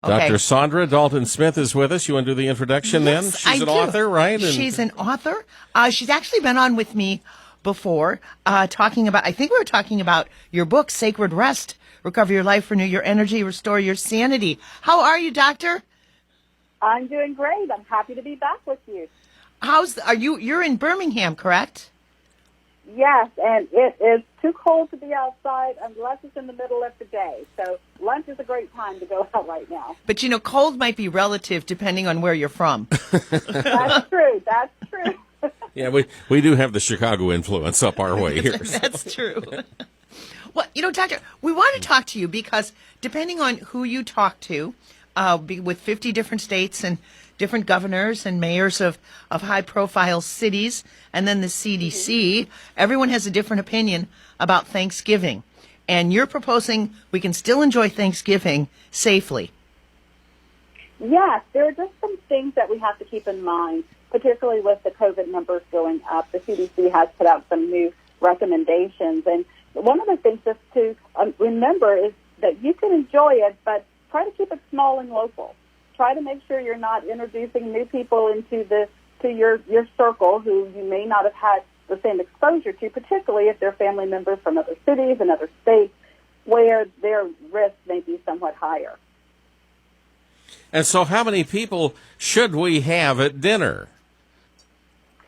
Okay. Dr. Sandra Dalton-Smith is with us. You want to do the introduction then? Yes, She's I an do. author, right? She's an author. She's actually been on with me before, talking about, I think we were talking about your book, Sacred Rest, Recover Your Life, Renew Your Energy, Restore Your Sanity. How are you, Doctor? I'm doing great. I'm happy to be back with you. You're in Birmingham, correct? Yes, and it is too cold to be outside unless it's in the middle of the day. So lunch is a great time to go out right now. But, cold might be relative depending on where you're from. That's true. That's true. Yeah, we do have the Chicago influence up our way here. That's true. Well, Doctor, we want to talk to you because depending on who you talk to, with 50 different states and different governors and mayors of high-profile cities, and then the CDC, everyone has a different opinion about Thanksgiving. And you're proposing we can still enjoy Thanksgiving safely. Yes, there are just some things that we have to keep in mind, particularly with the COVID numbers going up. The CDC has put out some new recommendations. And one of the things just to remember is that you can enjoy it, but try to keep it small and local. Try to make sure you're not introducing new people into your circle who you may not have had the same exposure to, particularly if they're family members from other cities and other states where their risk may be somewhat higher. And so how many people should we have at dinner,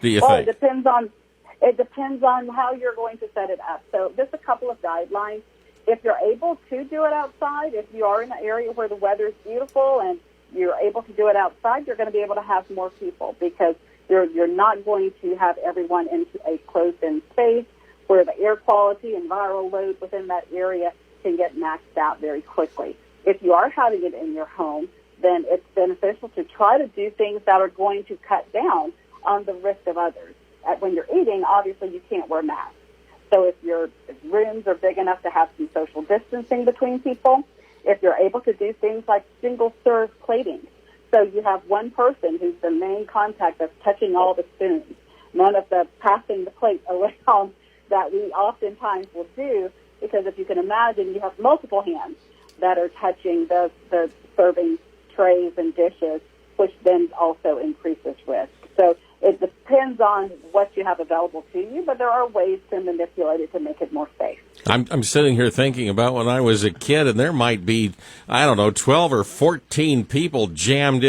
do you Well, think? it depends on how you're going to set it up. So just a couple of guidelines. If you're able to do it outside, if you are in an area where the weather is beautiful and you're able to do it outside, you're going to be able to have more people because you're not going to have everyone into a closed-in space where the air quality and viral load within that area can get maxed out very quickly. If you are having it in your home, then it's beneficial to try to do things that are going to cut down on the risk of others. When you're eating, obviously you can't wear masks. So if your rooms are big enough to have some social distancing between people, if you're able to do things like single-serve plating, so you have one person who's the main contact that's touching all the spoons, none of the passing the plate around that we oftentimes will do, because if you can imagine, you have multiple hands that are touching the serving trays and dishes, which then also increases risk. So it depends on what you have available to you, but there are ways to manipulate it to make it more safe. I'm sitting here thinking about when I was a kid, and there might be, 12 or 14 people jammed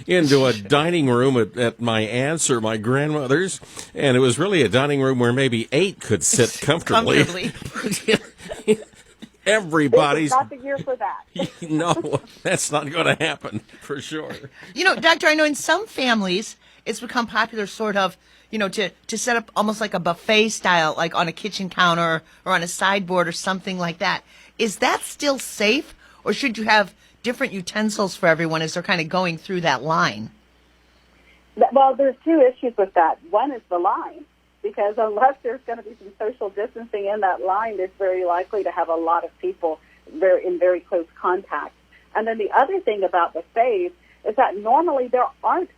into a dining room at my aunt's or my grandmother's, and it was really a dining room where maybe 8 could sit comfortably. Everybody's not the year for that. No, that's not going to happen for sure. Doctor, I know in some families it's become popular sort of, to set up almost like a buffet style, like on a kitchen counter or on a sideboard or something like that. Is that still safe, or should you have different utensils for everyone as they're kind of going through that line? Well, there's two issues with that. One is the line, because unless there's going to be some social distancing in that line, it's very likely to have a lot of people in very close contact. And then the other thing about buffets is that normally there aren't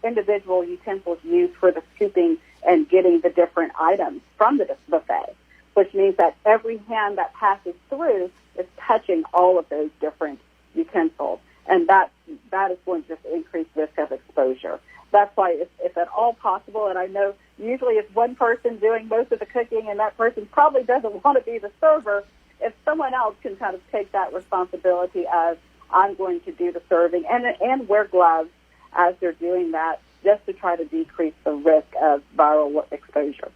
individual utensils used for the scooping and getting the different items from the buffet, which means that every hand that passes through is touching all of those different utensils, and that is going to just increase risk of exposure. That's why if at all possible, and I know usually it's one person doing most of the cooking and that person probably doesn't want to be the server, if someone else can kind of take that responsibility of, I'm going to do the serving and wear gloves as they're doing that, just to try to decrease the risk of viral exposure.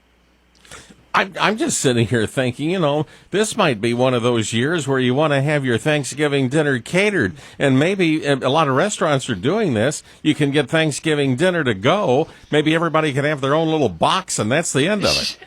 I'm just sitting here thinking, this might be one of those years where you want to have your Thanksgiving dinner catered. And maybe a lot of restaurants are doing this. You can get Thanksgiving dinner to go. Maybe everybody can have their own little box, and that's the end of it.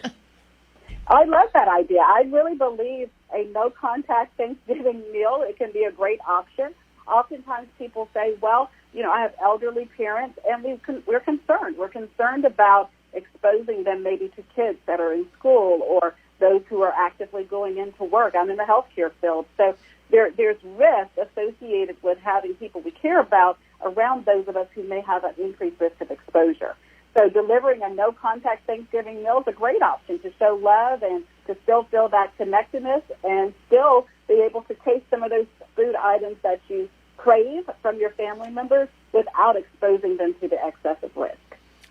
I love that idea. I really believe a no-contact Thanksgiving meal, it can be a great option. Oftentimes people say, well, I have elderly parents, and we're concerned. We're concerned about exposing them maybe to kids that are in school or those who are actively going into work. I'm in the healthcare field. So there's risk associated with having people we care about around those of us who may have an increased risk of exposure. So delivering a no-contact Thanksgiving meal is a great option to show love and to still feel that connectedness and still be able to taste some of those food items that you crave from your family members without exposing them to the excessive risk.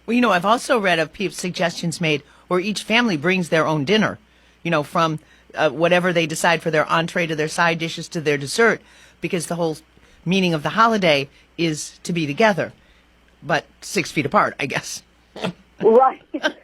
Well, I've also read of suggestions made where each family brings their own dinner, from whatever they decide for their entree to their side dishes to their dessert, because the whole meaning of the holiday is to be together, but 6 feet apart, I guess. Right.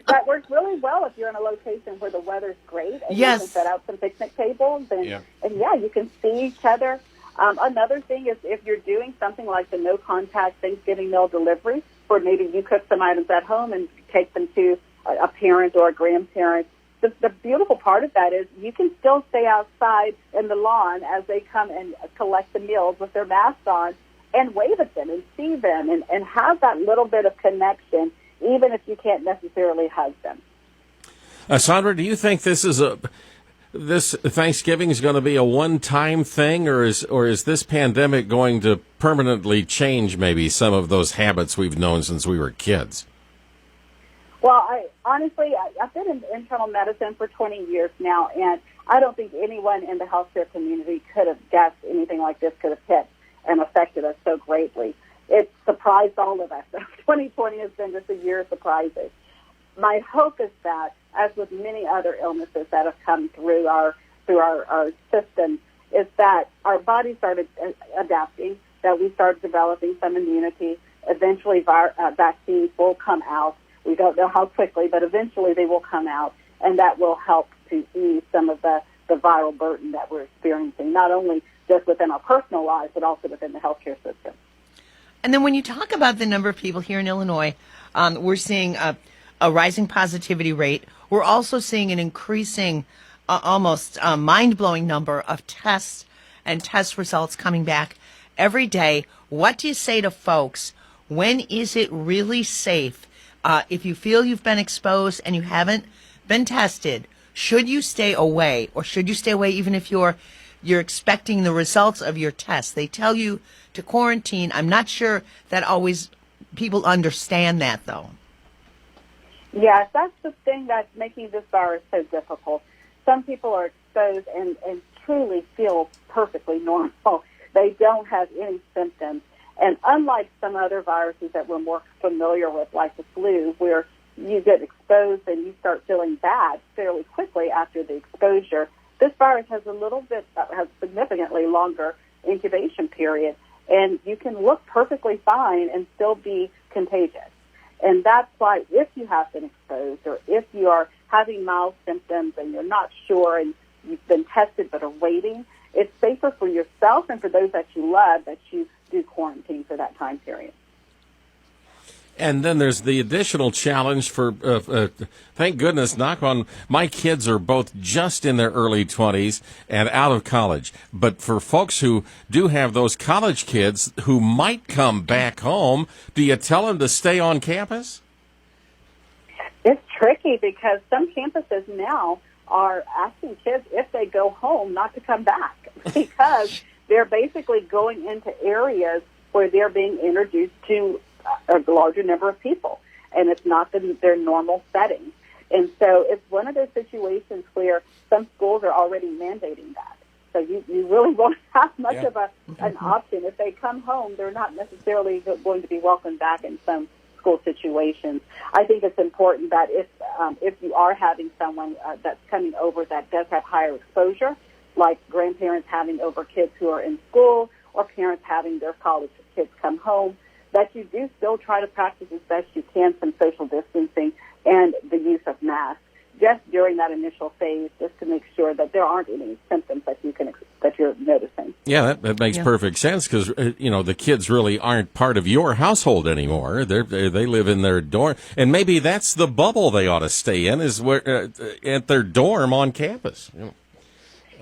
That works really well if you're in a location where the weather's great and Yes. you can set out some picnic tables and you can see each other. Another thing is if you're doing something like the no-contact Thanksgiving meal delivery, where maybe you cook some items at home and take them to a parent or a grandparent, the beautiful part of that is you can still stay outside in the lawn as they come and collect the meals with their masks on and wave at them and see them and have that little bit of connection, even if you can't necessarily hug them. Sandra, do you think this Thanksgiving is going to be a one-time thing, or is this pandemic going to permanently change maybe some of those habits we've known since we were kids? Well, I've been in internal medicine for 20 years now, and I don't think anyone in the healthcare community could have guessed anything like this could have hit and affected us so greatly. It surprised all of us. 2020 has been just a year of surprises. My hope is that, as with many other illnesses that have come through our system, is that our body started adapting, that we started developing some immunity. Eventually, vaccines will come out. We don't know how quickly, but eventually they will come out, and that will help to ease some of the viral burden that we're experiencing, not only just within our personal lives, but also within the healthcare system. And then when you talk about the number of people here in Illinois, we're seeing a rising positivity rate. We're also seeing an increasing, almost mind-blowing number of tests and test results coming back every day. What do you say to folks? When is it really safe? If you feel you've been exposed and you haven't been tested, should you stay away, or should you stay away even if you're expecting the results of your test? They tell you to quarantine. I'm not sure that always people understand that, though. Yes, that's the thing that's making this virus so difficult. Some people are exposed and truly feel perfectly normal. They don't have any symptoms. And unlike some other viruses that we're more familiar with, like the flu, where you get exposed and you start feeling bad fairly quickly after the exposure, this virus has has significantly longer incubation period, and you can look perfectly fine and still be contagious. And that's why if you have been exposed, or if you are having mild symptoms and you're not sure and you've been tested but are waiting, it's safer for yourself and for those that you love that you do quarantine for that time period. And then there's the additional challenge for, thank goodness, knock on, my kids are both just in their early 20s and out of college. But for folks who do have those college kids who might come back home, do you tell them to stay on campus? It's tricky because some campuses now are asking kids if they go home not to come back because they're basically going into areas where they're being introduced to a larger number of people, and it's not their normal setting. And so it's one of those situations where some schools are already mandating that. So you really won't have much of an option. If they come home, they're not necessarily going to be welcomed back in some school situations. I think it's important that if you are having someone that's coming over that does have higher exposure, like grandparents having over kids who are in school or parents having their college kids come home, that you do still try to practice as best you can some social distancing and the use of masks just during that initial phase, just to make sure that there aren't any symptoms that you're noticing. Yeah, that makes perfect sense because the kids really aren't part of your household anymore. They live in their dorm, and maybe that's the bubble they ought to stay in, is where at their dorm on campus.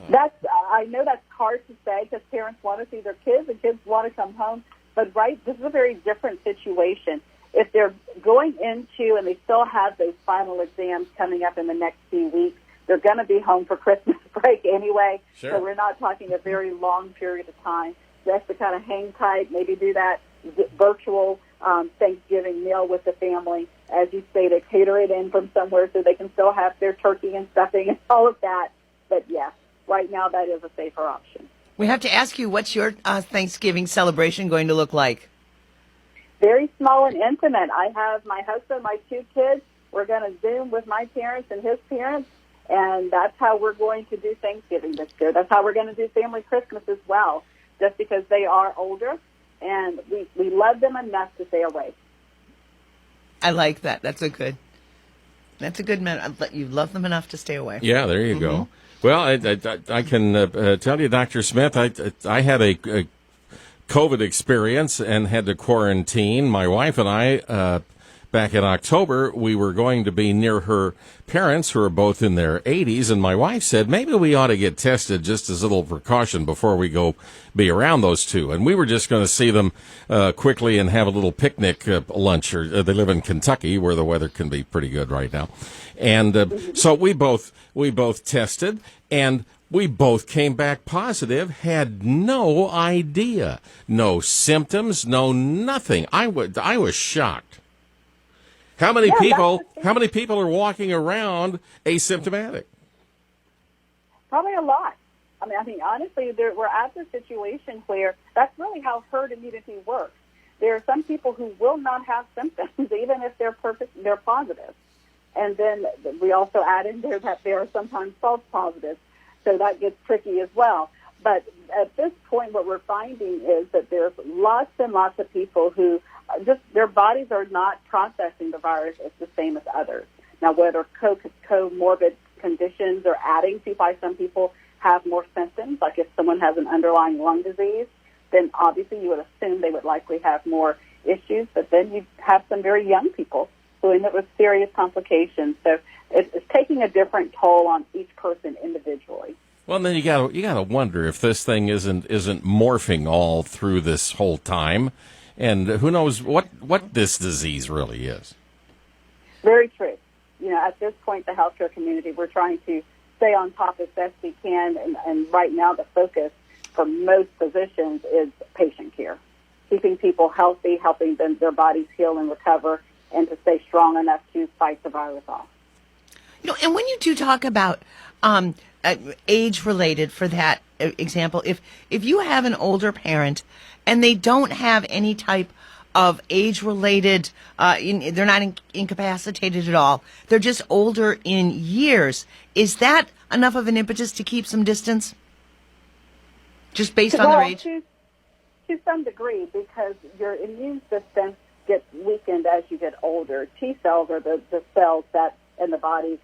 I know that's hard to say because parents want to see their kids and kids want to come home. But this is a very different situation. If they're going into and they still have those final exams coming up in the next few weeks, they're going to be home for Christmas break anyway. Sure. So we're not talking a very long period of time. Just to kind of hang tight, maybe do that virtual Thanksgiving meal with the family. As you stated, cater it in from somewhere so they can still have their turkey and stuffing and all of that. But yes, right now that is a safer option. We have to ask you, what's your Thanksgiving celebration going to look like? Very small and intimate. I have my husband, my 2 kids. We're going to Zoom with my parents and his parents, and that's how we're going to do Thanksgiving this year. That's how we're going to do family Christmas as well, just because they are older, and we love them enough to stay away. I like that. That's a good man. You love them enough to stay away. Yeah, there you go. Well, I can tell you, Dr. Smith, I had a COVID experience and had to quarantine. My wife and I, back in October, we were going to be near her parents, who are both in their 80s, and my wife said, maybe we ought to get tested just as a little precaution before we go be around those two. And we were just going to see them quickly and have a little picnic lunch. They live in Kentucky, where the weather can be pretty good right now. And so we both tested, and we both came back positive, had no idea, no symptoms, no nothing. I was shocked. How many people are walking around asymptomatic? Probably a lot. I mean, honestly, we're at the situation where that's really how herd immunity works. There are some people who will not have symptoms, even if they're positive. And then we also add in there that there are sometimes false positives. So that gets tricky as well. But at this point, what we're finding is that there's lots and lots of people who just their bodies are not processing the virus as the same as others. Now, whether comorbid conditions are adding to why some people have more symptoms, like if someone has an underlying lung disease, then obviously you would assume they would likely have more issues. But then you have some very young people who end up with serious complications. So it's taking a different toll on each person individually. Well, then you gotta wonder if this thing isn't morphing all through this whole time, and who knows what this disease really is. Very true. At this point, the healthcare community, we're trying to stay on top as best we can, and right now the focus for most physicians is patient care, keeping people healthy, helping them their bodies heal and recover, and to stay strong enough to fight the virus off. And when you do talk about age-related, for that example, if you have an older parent and they don't have any type of age-related, they're not incapacitated at all, they're just older in years, is that enough of an impetus to keep some distance? Just based on their age? To some degree, because your immune system gets weakened as you get older. T cells are the cells that in the body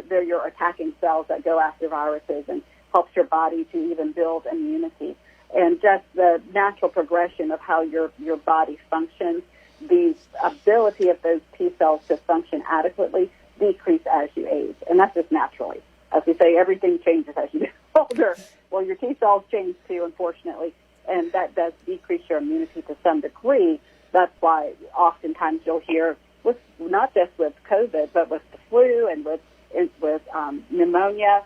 they're your attacking cells that go after viruses and helps your body to even build immunity. And just the natural progression of how your body functions, the ability of those T cells to function adequately decrease as you age. And that's just naturally. As we say, everything changes as you get older. Well, your T cells change too, unfortunately, and that does decrease your immunity to some degree. That's why oftentimes you'll hear, not just with COVID, but with the flu and with pneumonia,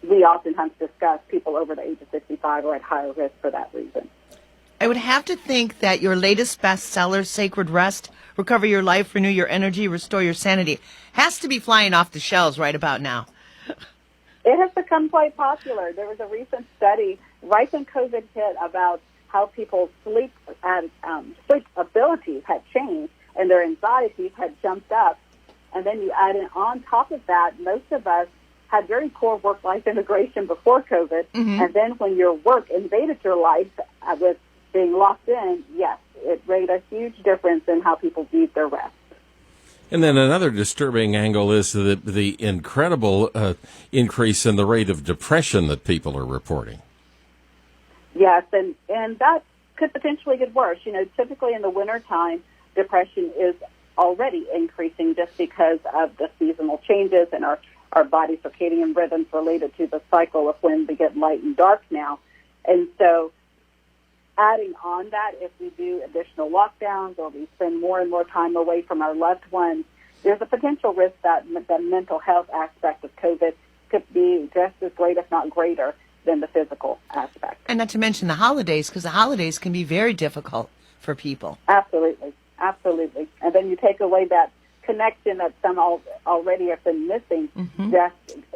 we oftentimes discuss people over the age of 65 are at higher risk for that reason. I would have to think that your latest bestseller, Sacred Rest, Recover Your Life, Renew Your Energy, Restore Your Sanity, has to be flying off the shelves right about now. It has become quite popular. There was a recent study right when COVID hit about how people's sleep abilities had changed and their anxieties had jumped up. And then you add in on top of that, most of us had very poor work-life integration before COVID. Mm-hmm. And then when your work invaded your life with being locked in, yes, it made a huge difference in how people viewed their rest. And then another disturbing angle is the incredible increase in the rate of depression that people are reporting. Yes, and that could potentially get worse. Typically in the wintertime, depression is already increasing just because of the seasonal changes and our body's circadian rhythms related to the cycle of when we get light and dark now. And so adding on that, if we do additional lockdowns or we spend more and more time away from our loved ones, there's a potential risk that the mental health aspect of COVID could be just as great, if not greater, than the physical aspect. And not to mention the holidays, because the holidays can be very difficult for people. Absolutely. And then you take away that connection that some already have been missing just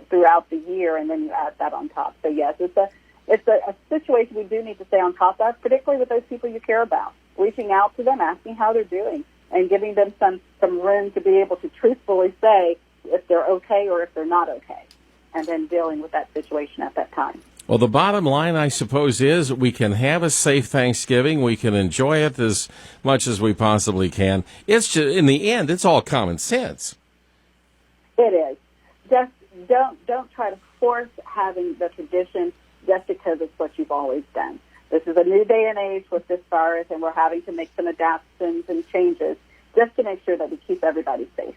throughout the year, and then you add that on top. So yes, it's a situation we do need to stay on top of, particularly with those people you care about. Reaching out to them, asking how they're doing, and giving them some room to be able to truthfully say if they're okay or if they're not okay, and then dealing with that situation at that time. Well, the bottom line, I suppose, is we can have a safe Thanksgiving. We can enjoy it as much as we possibly can. It's just, in the end, it's all common sense. It is. Just don't try to force having the tradition just because it's what you've always done. This is a new day and age with this virus, and we're having to make some adaptations and changes just to make sure that we keep everybody safe.